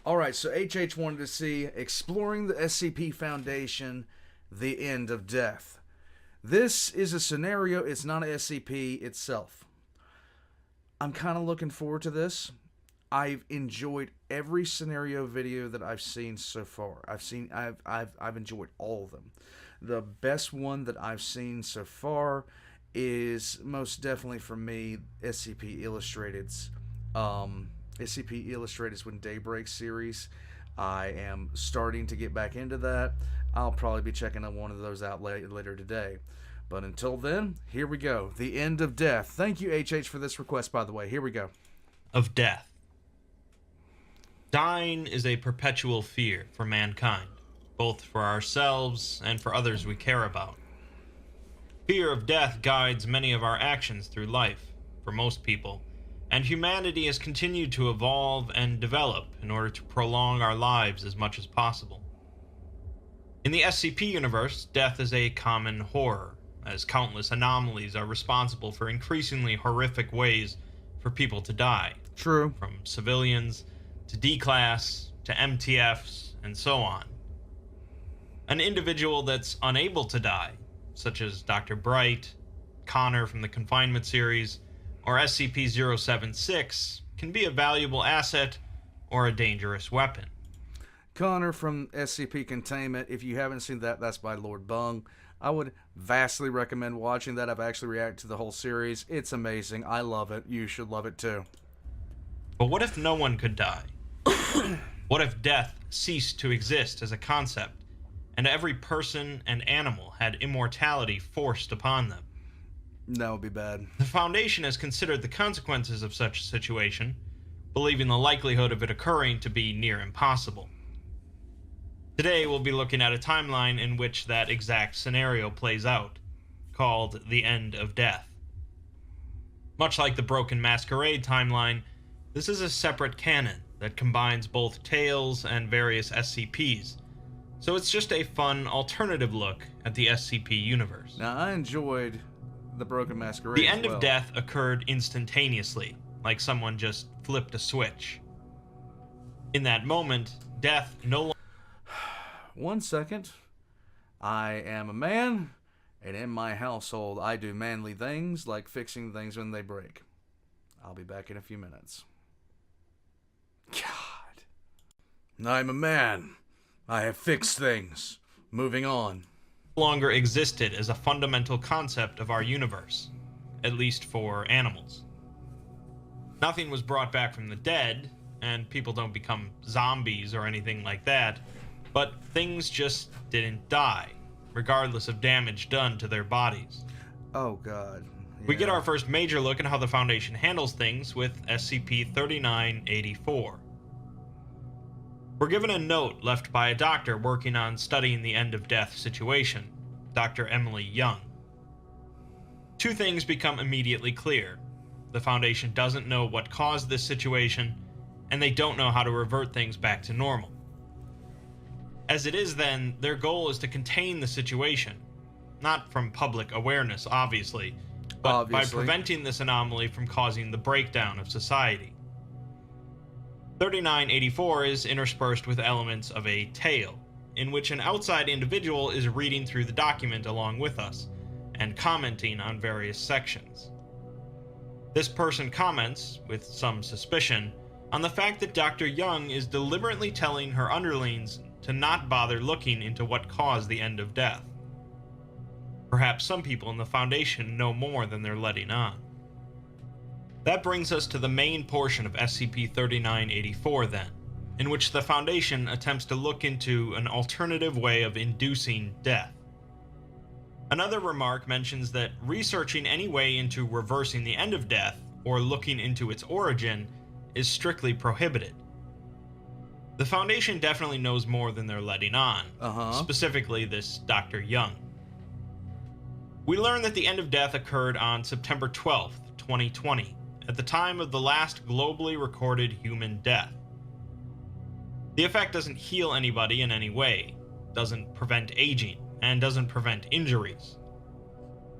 Alright, so HH wanted to see Exploring the SCP Foundation, The End of Death. This is a scenario, it's not an SCP itself. I'm kind of looking forward to this. I've enjoyed every scenario video that I've seen so far. I've enjoyed all of them. The best one that I've seen so far is most definitely for me SCP Illustrated's SCP Illustrated's When Daybreak series. I am starting to get back into that. I'll probably be checking one of those out later today. But until then, here we go. The End of Death. Thank you, HH, for this request, by the way. Here we go. Of death. Dying is a perpetual fear for mankind, both for ourselves and for others we care about. Fear of death guides many of our actions through life, for most people, and humanity has continued to evolve and develop in order to prolong our lives as much as possible. In the SCP universe, death is a common horror, as countless anomalies are responsible for increasingly horrific ways for people to die. True. From civilians to D-Class to MTFs and so on. An individual that's unable to die, such as Dr. Bright, Connor from the Confinement series, or SCP-076, can be a valuable asset or a dangerous weapon. Connor from SCP Containment, if you haven't seen that, that's by Lord Bung. I would vastly recommend watching that. I've actually reacted to the whole series. It's amazing. I love it. You should love it too. But what if no one could die? What if death ceased to exist as a concept, and every person and animal had immortality forced upon them? That would be bad. The Foundation has considered the consequences of such a situation, believing the likelihood of it occurring to be near impossible. Today we'll be looking at a timeline in which that exact scenario plays out, called the End of Death. Much like the Broken Masquerade timeline, this is a separate canon that combines both tales and various SCPs, so it's just a fun alternative look at the SCP universe. Now, I enjoyed the Broken Masquerade The End of Death occurred instantaneously, like someone just flipped a switch. In that moment, death no longer... 1 second. I am a man, and in my household I do manly things like fixing things when they break. I'll be back in a few minutes. God. I'm a man. I have fixed things. Moving on. Longer existed as a fundamental concept of our universe, at least for animals. Nothing was brought back from the dead, and people don't become zombies or anything like that, but things just didn't die, regardless of damage done to their bodies. Oh god. Yeah. We get our first major look at how the Foundation handles things with SCP-3984. We're given a note left by a doctor working on studying the end of death situation, Dr. Emily Young. Two things become immediately clear. The Foundation doesn't know what caused this situation, and they don't know how to revert things back to normal. As it is then, their goal is to contain the situation, not from public awareness, obviously, but by preventing this anomaly from causing the breakdown of society. 3984 is interspersed with elements of a tale, in which an outside individual is reading through the document along with us, and commenting on various sections. This person comments, with some suspicion, on the fact that Dr. Young is deliberately telling her underlings to not bother looking into what caused the end of death. Perhaps some people in the Foundation know more than they're letting on. That brings us to the main portion of SCP-3984 then, in which the Foundation attempts to look into an alternative way of inducing death. Another remark mentions that researching any way into reversing the end of death, or looking into its origin, is strictly prohibited. The Foundation definitely knows more than they're letting on, specifically this Dr. Young. We learn that the end of death occurred on September 12th, 2020, at the time of the last globally recorded human death. The effect doesn't heal anybody in any way, doesn't prevent aging, and doesn't prevent injuries.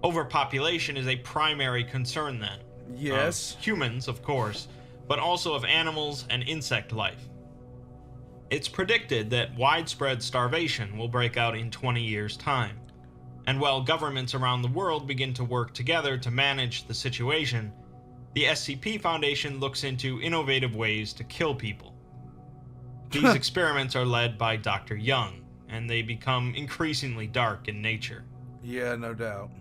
Overpopulation is a primary concern then. Yes. Of humans, of course, but also of animals and insect life. It's predicted that widespread starvation will break out in 20 years' time, and while governments around the world begin to work together to manage the situation, the SCP Foundation looks into innovative ways to kill people. These experiments are led by Dr. Young, and they become increasingly dark in nature. Yeah, no doubt.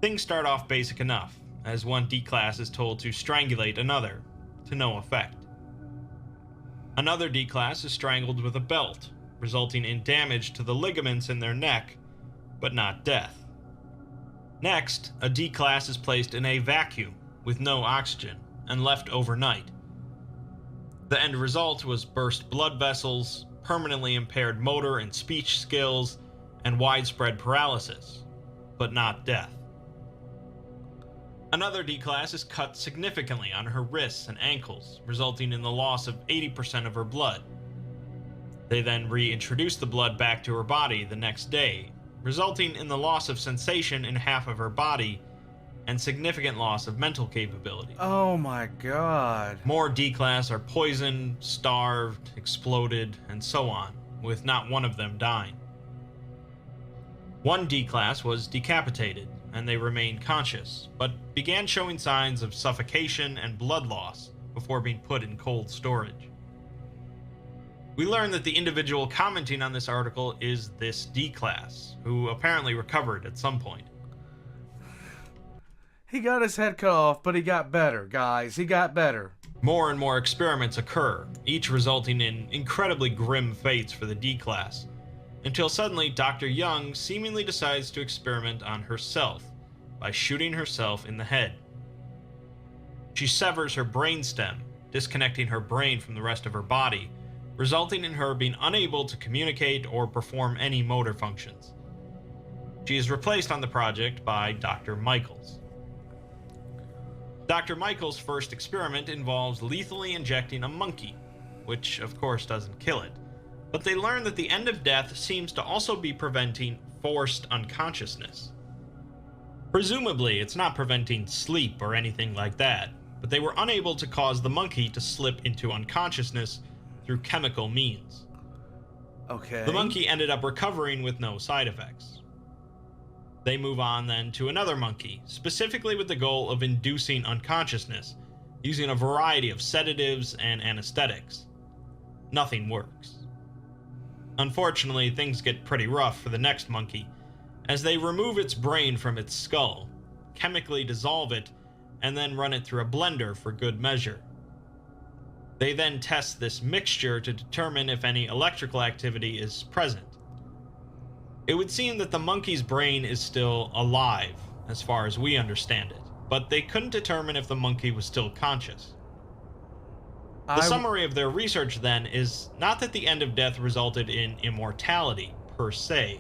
Things start off basic enough, as one D-Class is told to strangulate another, to no effect. Another D-Class is strangled with a belt, resulting in damage to the ligaments in their neck, but not death. Next, a D-Class is placed in a vacuum with no oxygen and left overnight. The end result was burst blood vessels, permanently impaired motor and speech skills, and widespread paralysis, but not death. Another D-Class is cut significantly on her wrists and ankles, resulting in the loss of 80% of her blood. They then reintroduce the blood back to her body the next day, resulting in the loss of sensation in half of her body and significant loss of mental capability. Oh my god. More D-Class are poisoned, starved, exploded, and so on, with not one of them dying. One D-Class was decapitated, and they remained conscious, but began showing signs of suffocation and blood loss before being put in cold storage. We learn that the individual commenting on this article is this D-Class, who apparently recovered at some point. He got his head cut off, but he got better, guys. He got better. More and more experiments occur, each resulting in incredibly grim fates for the D-Class, until suddenly Dr. Young seemingly decides to experiment on herself by shooting herself in the head. She severs her brainstem, disconnecting her brain from the rest of her body, resulting in her being unable to communicate or perform any motor functions. She is replaced on the project by Dr. Michaels. Dr. Michaels' first experiment involves lethally injecting a monkey, which of course doesn't kill it, but they learn that the end of death seems to also be preventing forced unconsciousness. Presumably, it's not preventing sleep or anything like that, but they were unable to cause the monkey to slip into unconsciousness through chemical means. Okay. The monkey ended up recovering with no side effects. They move on then to another monkey, specifically with the goal of inducing unconsciousness, using a variety of sedatives and anesthetics. Nothing works. Unfortunately, things get pretty rough for the next monkey, as they remove its brain from its skull, chemically dissolve it, and then run it through a blender for good measure. They then test this mixture to determine if any electrical activity is present. It would seem that the monkey's brain is still alive, as far as we understand it, but they couldn't determine if the monkey was still conscious. The summary of their research then is not that the end of death resulted in immortality, per se,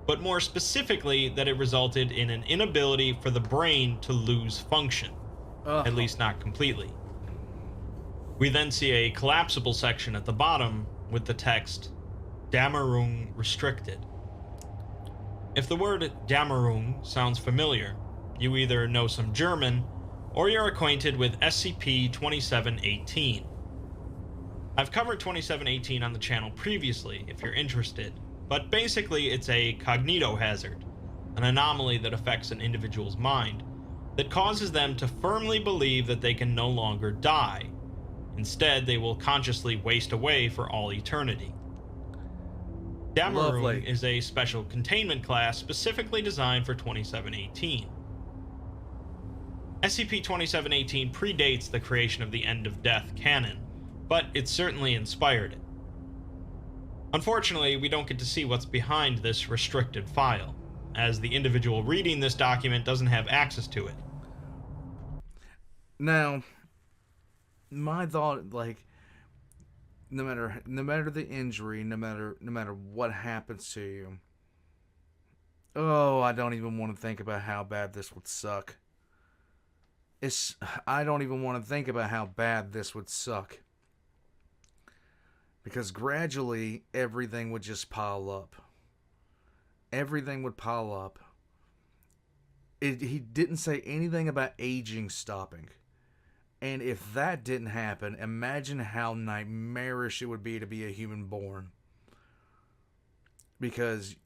but more specifically that it resulted in an inability for the brain to lose function, at least not completely. We then see a collapsible section at the bottom with the text, Dameru restricted. If the word dameru sounds familiar, you either know some German, or you're acquainted with SCP-2718. I've covered 2718 on the channel previously, if you're interested, but basically it's a cognitohazard, an anomaly that affects an individual's mind, that causes them to firmly believe that they can no longer die. Instead, they will consciously waste away for all eternity. Dameru is a special containment class specifically designed for 2718. SCP-2718 predates the creation of the End of Death canon, but it certainly inspired it. Unfortunately, we don't get to see what's behind this restricted file, as the individual reading this document doesn't have access to it. Now, my thought, like, no matter the injury, no matter what happens to you, I don't even want to think about how bad this would suck. I don't even want to think about how bad this would suck. Because gradually, everything would just pile up. Everything would pile up. He didn't say anything about aging stopping. And if that didn't happen, imagine how nightmarish it would be to be a human born. Because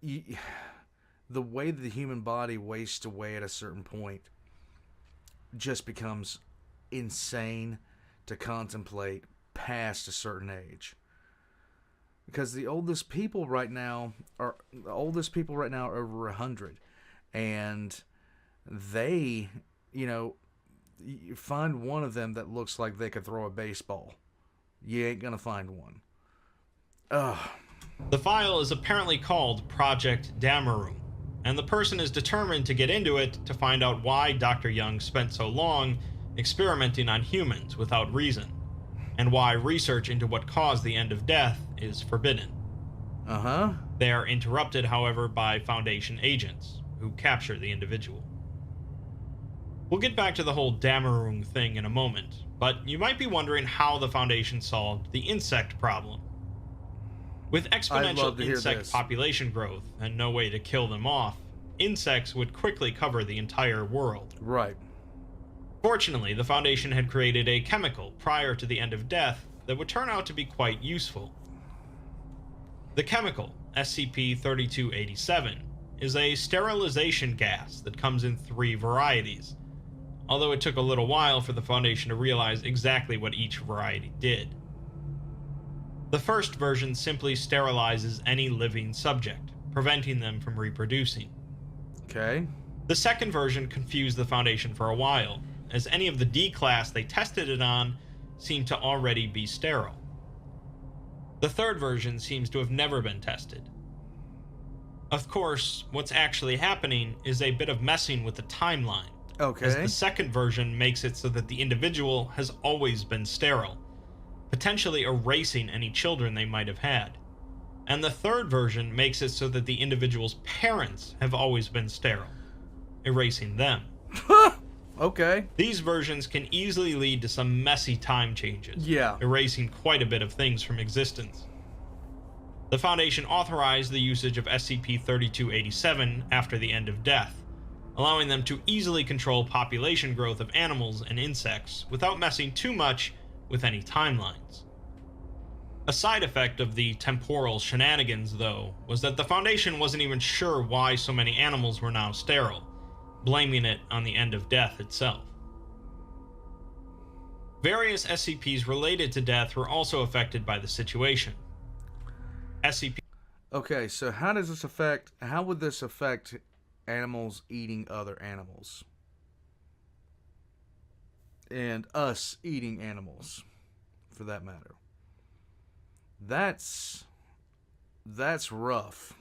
the way the human body wastes away at a certain point just becomes insane to contemplate past a certain age. Because the oldest people right now are over 100, and they, you find one of them that looks like they could throw a baseball. You ain't gonna find one. Ugh. The file is apparently called Project Dameru, and the person is determined to get into it to find out why Dr. Young spent so long experimenting on humans without reason, and why research into what caused the end of death is forbidden. They are interrupted, however, by Foundation agents, who capture the individual. We'll get back to the whole Dameru thing in a moment, but you might be wondering how the Foundation solved the insect problem. With exponential insect population growth and no way to kill them off, insects would quickly cover the entire world. Right. Fortunately, the Foundation had created a chemical prior to the end of death that would turn out to be quite useful. The chemical, SCP-3287, is a sterilization gas that comes in 3 varieties, although it took a little while for the Foundation to realize exactly what each variety did. The first version simply sterilizes any living subject, preventing them from reproducing. Okay. The second version confused the Foundation for a while, as any of the D-class they tested it on seemed to already be sterile. The third version seems to have never been tested. Of course, what's actually happening is a bit of messing with the timeline, as the second version makes it so that the individual has always been sterile, potentially erasing any children they might have had. And the third version makes it so that the individual's parents have always been sterile, erasing them. Okay. These versions can easily lead to some messy time changes, erasing quite a bit of things from existence. The Foundation authorized the usage of SCP-3287 after the end of death, allowing them to easily control population growth of animals and insects without messing too much with any timelines. A side effect of the temporal shenanigans, though, was that the Foundation wasn't even sure why so many animals were now sterile, blaming it on the end of death itself. Various SCPs related to death were also affected by the situation. SCP. Okay, so how would this affect animals eating other animals? And us eating animals, for that matter. That's rough.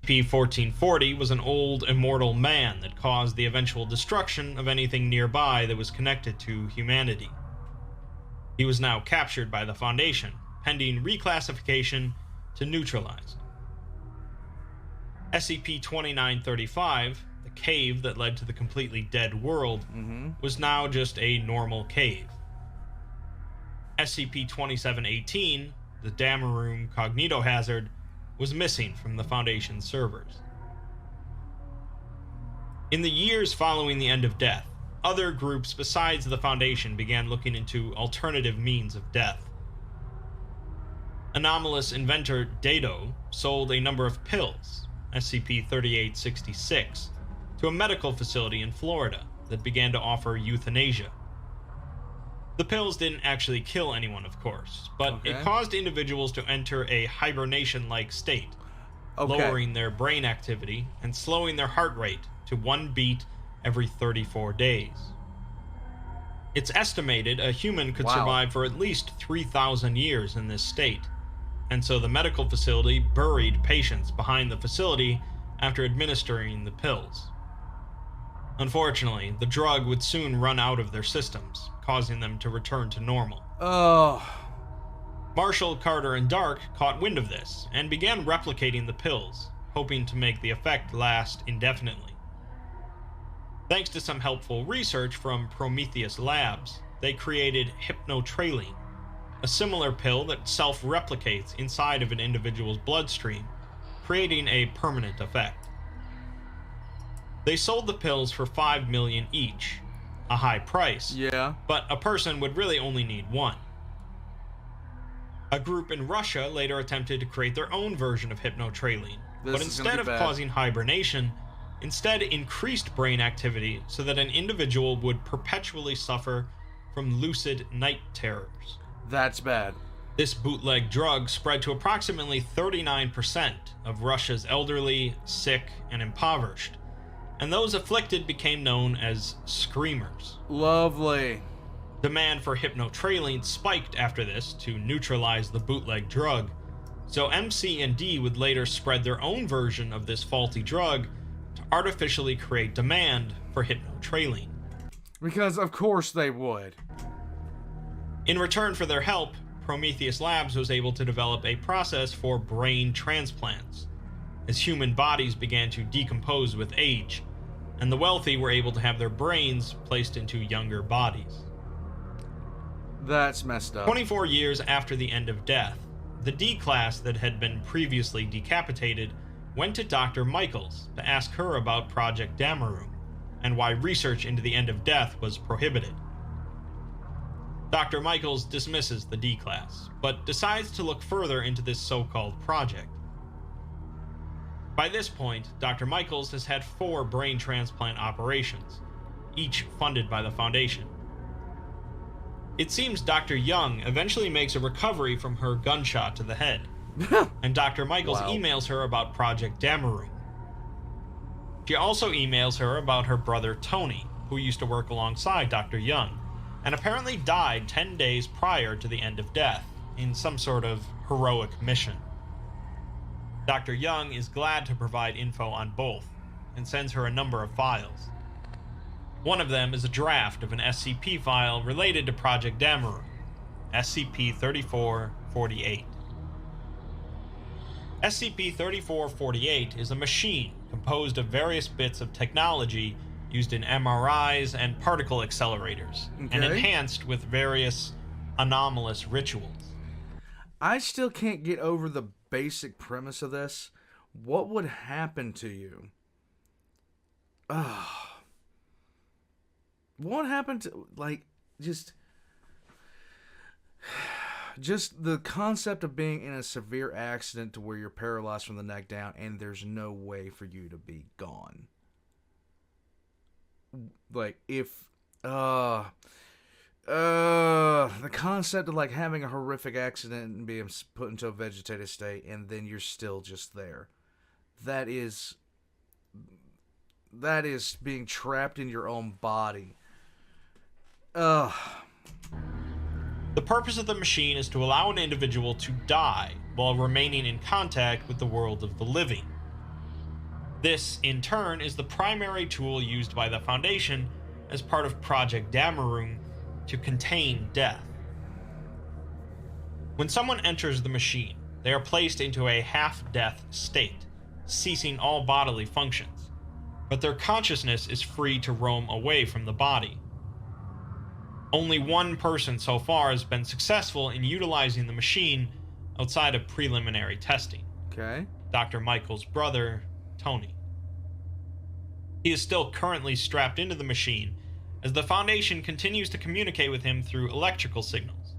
SCP-1440 was an old, immortal man that caused the eventual destruction of anything nearby that was connected to humanity. He was now captured by the Foundation, pending reclassification to neutralized. SCP-2935, the cave that led to the completely dead world, was now just a normal cave. SCP-2718, the dameru cognitohazard, was missing from the Foundation's servers. In the years following the end of death, other groups besides the Foundation began looking into alternative means of death. Anomalous inventor Dado sold a number of pills, SCP-3866, to a medical facility in Florida that began to offer euthanasia. The pills didn't actually kill anyone, of course, but it caused individuals to enter a hibernation-like state, lowering their brain activity and slowing their heart rate to 1 beat every 34 days. It's estimated a human could survive for at least 3,000 years in this state, and so the medical facility buried patients behind the facility after administering the pills. Unfortunately, the drug would soon run out of their systems, causing them to return to normal. Marshall, Carter, and Dark caught wind of this and began replicating the pills, hoping to make the effect last indefinitely. Thanks to some helpful research from Prometheus Labs, they created hypnotraline, a similar pill that self-replicates inside of an individual's bloodstream, creating a permanent effect. They sold the pills for $5 million each, a high price. Yeah. But a person would really only need one. A group in Russia later attempted to create their own version of hypnotraline, but instead of causing hibernation, instead increased brain activity so that an individual would perpetually suffer from lucid night terrors. That's bad. This bootleg drug spread to approximately 39% of Russia's elderly, sick, and impoverished, and those afflicted became known as screamers. Lovely. Demand for hypnotraline spiked after this to neutralize the bootleg drug, so MC&D would later spread their own version of this faulty drug to artificially create demand for hypnotraline. Because of course they would. In return for their help, Prometheus Labs was able to develop a process for brain transplants, as human bodies began to decompose with age, and the wealthy were able to have their brains placed into younger bodies. That's messed up. 24 years after the end of death, the D-class that had been previously decapitated went to Dr. Michaels to ask her about Project dameru, and why research into the end of death was prohibited. Dr. Michaels dismisses the D-class, but decides to look further into this so-called project. By this point, Dr. Michaels has had 4 brain transplant operations, each funded by the Foundation. It seems Dr. Young eventually makes a recovery from her gunshot to the head, and Dr. Michaels emails her about Project dameru. She also emails her about her brother Tony, who used to work alongside Dr. Young, and apparently died 10 days prior to the end of death, in some sort of heroic mission. Dr. Young is glad to provide info on both, and sends her a number of files. One of them is a draft of an SCP file related to Project dameru, SCP-3448. SCP-3448 is a machine composed of various bits of technology used in MRIs and particle accelerators, and enhanced with various anomalous rituals. I still can't get over the basic premise of this. What would happen to you? What happened to, like, just the concept of being in a severe accident to where you're paralyzed from the neck down and there's no way for you to be gone. Like, if the concept of like having a horrific accident and being put into a vegetative state and then you're still just there, that is being trapped in your own body. The purpose of the machine is to allow an individual to die while remaining in contact with the world of the living. This, in turn, is the primary tool used by the Foundation as part of Project dameru to contain death. When someone enters the machine, they are placed into a half-death state, ceasing all bodily functions, but their consciousness is free to roam away from the body. Only one person so far has been successful in utilizing the machine outside of preliminary testing. Okay. Dr. Michael's brother, Tony. He is still currently strapped into the machine as the Foundation continues to communicate with him through electrical signals.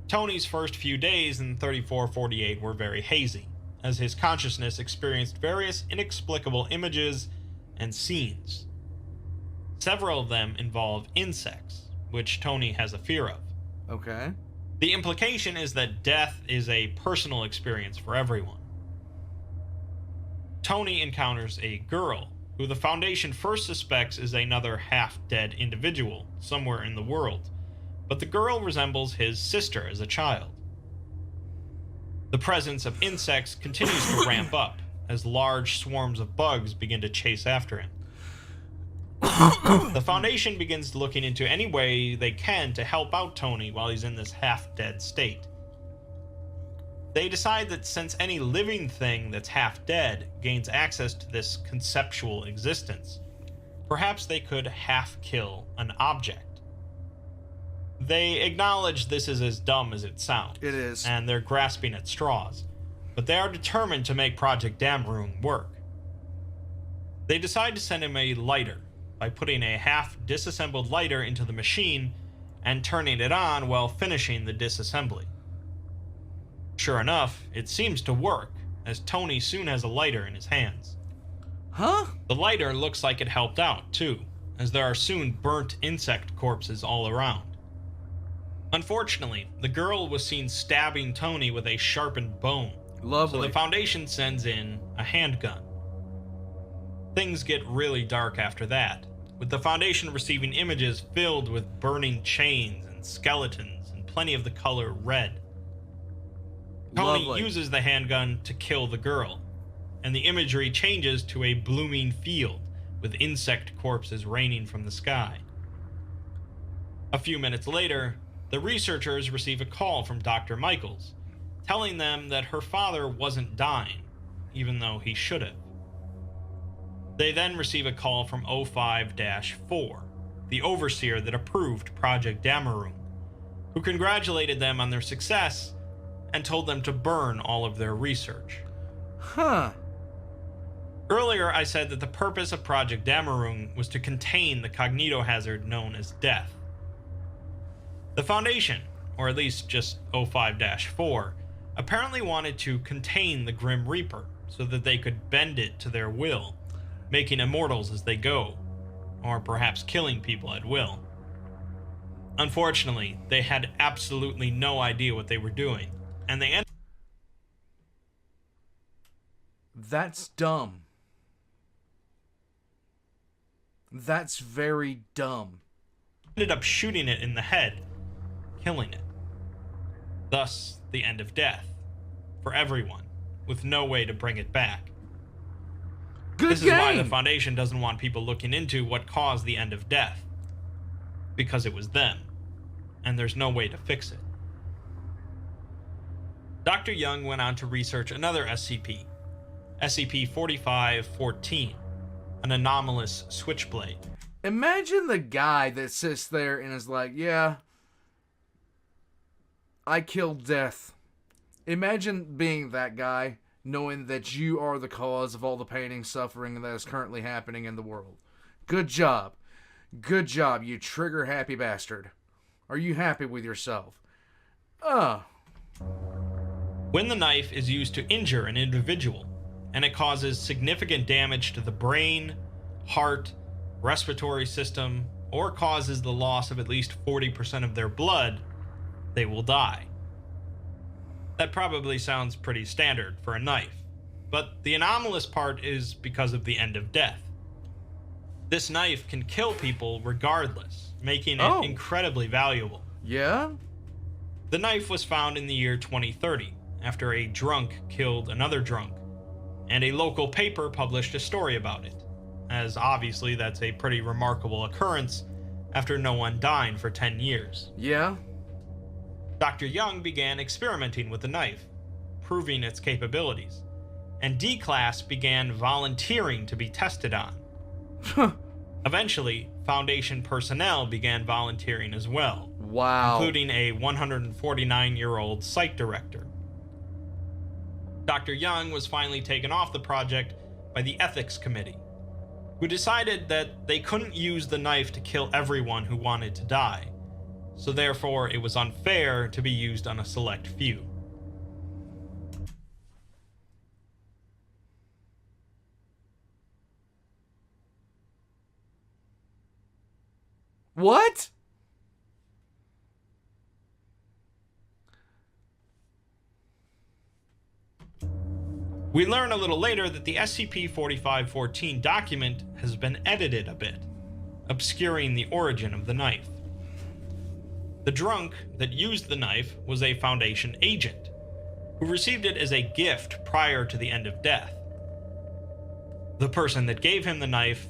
Tony's first few days in 3448 were very hazy, as his consciousness experienced various inexplicable images and scenes. Several of them involve insects, which Tony has a fear of. Okay. The implication is that death is a personal experience for everyone. Tony encounters a girl, who the Foundation first suspects is another half-dead individual somewhere in the world, but the girl resembles his sister as a child. The presence of insects continues to ramp up, as large swarms of bugs begin to chase after him. The Foundation begins looking into any way they can to help out Tony while he's in this half-dead state. They decide that since any living thing that's half-dead gains access to this conceptual existence, perhaps they could half-kill an object. They acknowledge this is as dumb as it sounds. It is. And they're grasping at straws, but they are determined to make Project dameru work. They decide to send him a lighter, by putting a half disassembled lighter into the machine and turning it on while finishing the disassembly. Sure enough, it seems to work, as Tony soon has a lighter in his hands. Huh? The lighter looks like it helped out, too, as there are soon burnt insect corpses all around. Unfortunately, the girl was seen stabbing Tony with a sharpened bone, Lovely. so the Foundation sends in a handgun. Things get really dark after that, with the Foundation receiving images filled with burning chains and skeletons and plenty of the color red. Tony Lovely. uses the handgun to kill the girl, and the imagery changes to a blooming field with insect corpses raining from the sky. A few minutes later, the researchers receive a call from Dr. Michaels, telling them that her father wasn't dying, even though he should have. They then receive a call from 05-4, the overseer that approved Project Dameru, who congratulated them on their success and told them to burn all of their research. Huh. Earlier, I said that the purpose of Project Dameru was to contain the cognitohazard known as death. The Foundation, or at least just 05-4, apparently wanted to contain the Grim Reaper so that they could bend it to their will, making immortals as they go, or perhaps killing people at will. Unfortunately, they had absolutely no idea what they were doing, and they That's dumb. That's very dumb. ended up shooting it in the head, killing it. Thus, the end of death, for everyone, with no way to bring it back. Good This game. is why the Foundation doesn't want people looking into what caused the end of death. Because it was them, and there's no way to fix it. Dr. Young went on to research another SCP, SCP-4514, an anomalous switchblade. Imagine the guy that sits there and is like, yeah, I killed death. Imagine being that guy, knowing that you are the cause of all the pain and suffering that is currently happening in the world. Good job. Good job, you trigger-happy bastard. Are you happy with yourself? When the knife is used to injure an individual, and it causes significant damage to the brain, heart, respiratory system, or causes the loss of at least 40% of their blood, they will die. That probably sounds pretty standard for a knife, but the anomalous part is because of the end of death. This knife can kill people regardless, making it incredibly valuable. Yeah? The knife was found in the year 2030, after a drunk killed another drunk, and a local paper published a story about it, as obviously that's a pretty remarkable occurrence after no one died for 10 years. Yeah? Dr. Young began experimenting with the knife, proving its capabilities, and D-Class began volunteering to be tested on. Eventually, Foundation personnel began volunteering as well, Wow. including a 149-year-old site director. Dr. Young was finally taken off the project by the Ethics Committee, who decided that they couldn't use the knife to kill everyone who wanted to die, so therefore it was unfair to be used on a select few. What? We learn a little later that the SCP-4514 document has been edited a bit, obscuring the origin of the knife. The drunk that used the knife was a Foundation agent, who received it as a gift prior to the end of death. The person that gave him the knife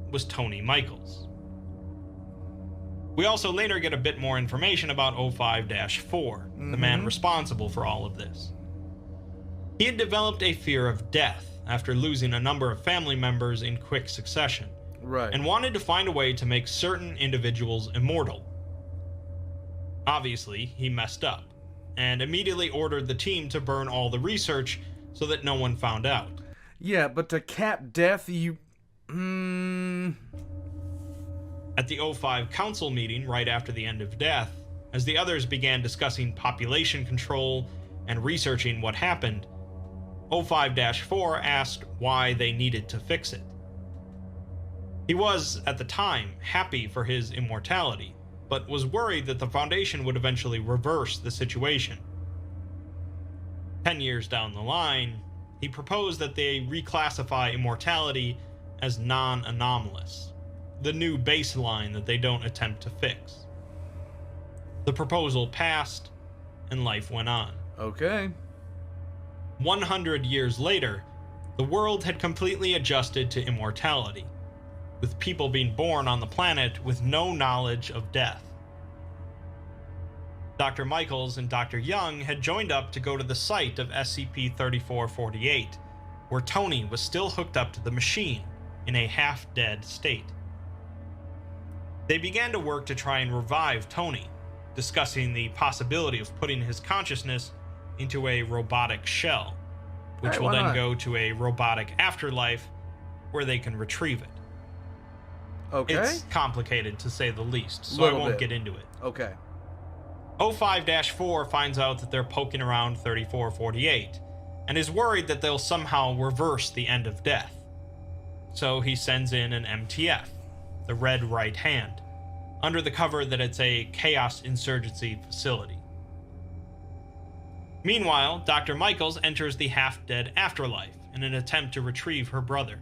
was Tony Michaels. We also later get a bit more information about 05-4, the man responsible for all of this. He had developed a fear of death after losing a number of family members in quick succession, Right. and wanted to find a way to make certain individuals immortal. Obviously, he messed up, and immediately ordered the team to burn all the research so that no one found out. Yeah, but to cap death, you... At the O5 council meeting right after the end of death, as the others began discussing population control and researching what happened, O5-4 asked why they needed to fix it. He was, at the time, happy for his immortality, but was worried that the Foundation would eventually reverse the situation. 10 years down the line, he proposed that they reclassify immortality as non-anomalous, the new baseline that they don't attempt to fix. The proposal passed, and life went on. Okay. 100 years later, the world had completely adjusted to immortality, with people being born on the planet with no knowledge of death. Dr. Michaels and Dr. Young had joined up to go to the site of SCP-3448, where Tony was still hooked up to the machine in a half-dead state. They began to work to try and revive Tony, discussing the possibility of putting his consciousness into a robotic shell, which will then go to a robotic afterlife where they can retrieve it. Okay. It's complicated, to say the least, so I won't get into it. Okay. O5-4 finds out that they're poking around 3448, and is worried that they'll somehow reverse the end of death. So he sends in an MTF, the Red Right Hand, under the cover that it's a Chaos Insurgency facility. Meanwhile, Dr. Michaels enters the half-dead afterlife in an attempt to retrieve her brother.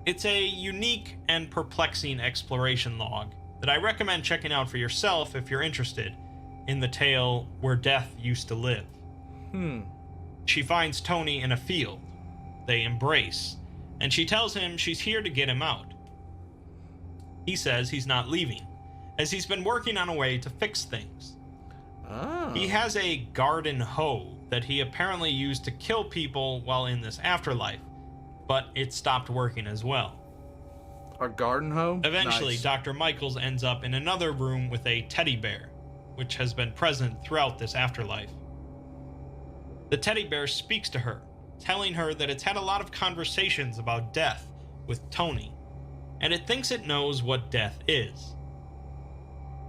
It's a unique and perplexing exploration log that I recommend checking out for yourself if you're interested in the tale Where Death Used to Live. She finds Tony in a field. They embrace, and she tells him she's here to get him out. He says he's not leaving, as he's been working on a way to fix things. He has a garden hoe that he apparently used to kill people while in this afterlife, but it stopped working as well. Our garden hoe? Eventually, Nice. Dr. Michaels ends up in another room with a teddy bear, which has been present throughout this afterlife. The teddy bear speaks to her, telling her that it's had a lot of conversations about death with Tony, and it thinks it knows what death is.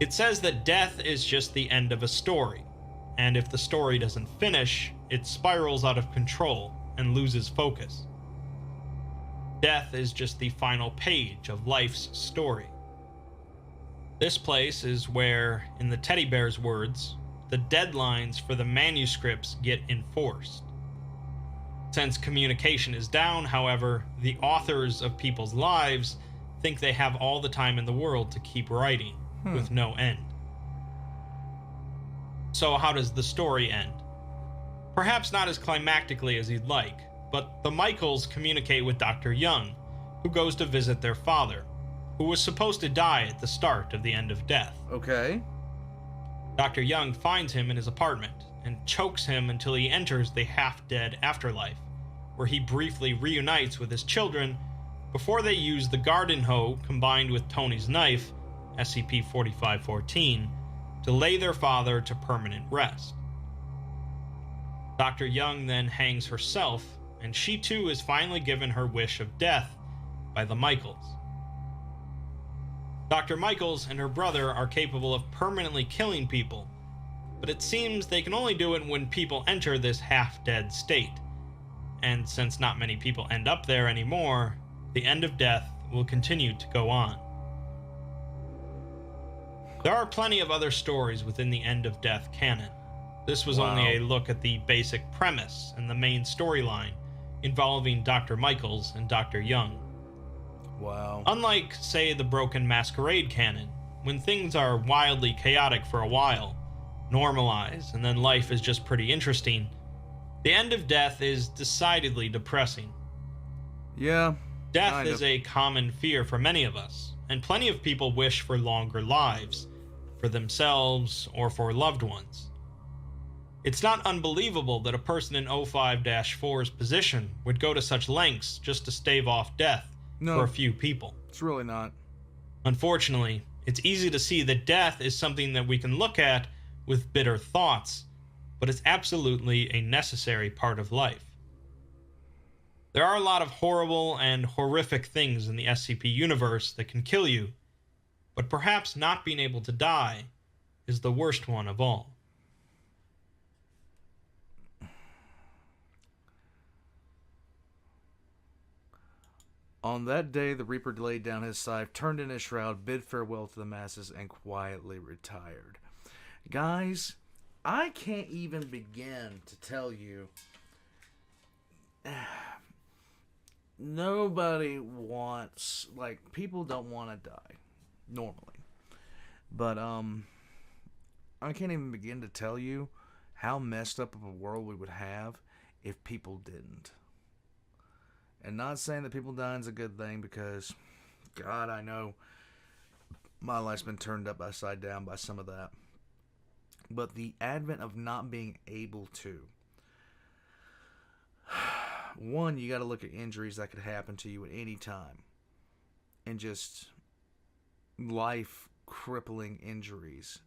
It says that death is just the end of a story, and if the story doesn't finish, it spirals out of control and loses focus. Death is just the final page of life's story. This place is where, in the teddy bear's words, the deadlines for the manuscripts get enforced. Since communication is down, however, the authors of people's lives think they have all the time in the world to keep writing, with no end. So how does the story end? Perhaps not as climactically as he'd like, but the Michaels communicate with Dr. Young, who goes to visit their father, who was supposed to die at the start of the end of death. Okay. Dr. Young finds him in his apartment and chokes him until he enters the half-dead afterlife, where he briefly reunites with his children before they use the garden hoe combined with Tony's knife, SCP-4514, to lay their father to permanent rest. Dr. Young then hangs herself, and she too is finally given her wish of death by the Michaels. Dr. Michaels and her brother are capable of permanently killing people, but it seems they can only do it when people enter this half-dead state, and since not many people end up there anymore, the end of death will continue to go on. There are plenty of other stories within the end of death canon. This was only a look at the basic premise and the main storyline involving Dr. Michaels and Dr. Young. Wow. Unlike, say, the Broken Masquerade canon, when things are wildly chaotic for a while, normalize, and then life is just pretty interesting, the end of death is decidedly depressing. Yeah. Death is a common fear for many of us, and plenty of people wish for longer lives, for themselves or for loved ones. It's not unbelievable that a person in O5-4's position would go to such lengths just to stave off death for a few people. It's really not. Unfortunately, it's easy to see that death is something that we can look at with bitter thoughts, but it's absolutely a necessary part of life. There are a lot of horrible and horrific things in the SCP universe that can kill you, But perhaps not being able to die is the worst one of all. On that day, the Reaper laid down his scythe, turned in his shroud, bid farewell to the masses, and quietly retired. Guys, I can't even begin to tell you. Nobody wants, like, people don't want to die normally, but I can't even begin to tell you how messed up of a world we would have if people didn't. And not saying that people dying is a good thing, because God, I know my life's been turned upside down by some of that, but the advent of not being able to, one, you got to look at injuries that could happen to you at any time, and just life crippling injuries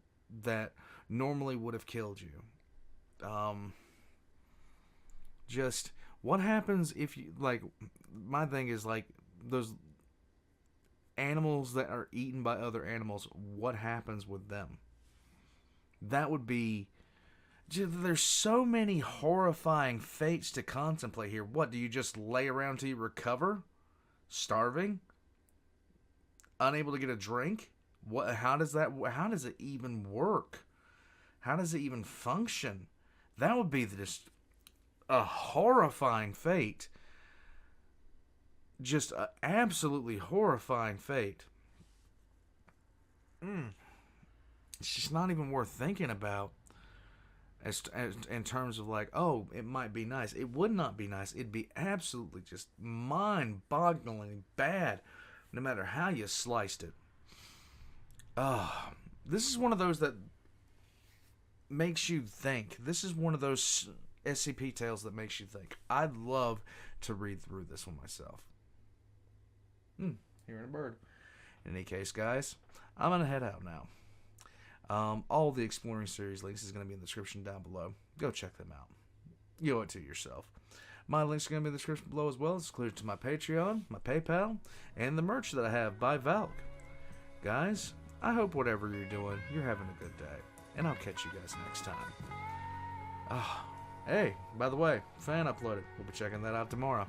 that normally would have killed you. Just what happens if you, like, my thing is, like, those animals that are eaten by other animals, what happens with them? That would be, there's so many horrifying fates to contemplate here. What, do you just lay around till you recover? Starving? Unable to get a drink? What? How does it even work? How does it even function? That would be just a horrifying fate. Just an absolutely horrifying fate. It's just not even worth thinking about. As in terms of, like, oh, it might be nice. It would not be nice. It'd be absolutely just mind-bogglingly bad, no matter how you sliced it. This is one of those that makes you think. This is one of those SCP tales that makes you think. I'd love to read through this one myself. Hearing a bird. In any case, guys, I'm going to head out now. All the Exploring series links is going to be in the description down below. Go check them out. You owe it to yourself. My links are going to be in the description below as well. It's included to my Patreon, my PayPal, and the merch that I have by Valk. Guys, I hope whatever you're doing, you're having a good day. And I'll catch you guys next time. Hey, by the way, fan uploaded. We'll be checking that out tomorrow.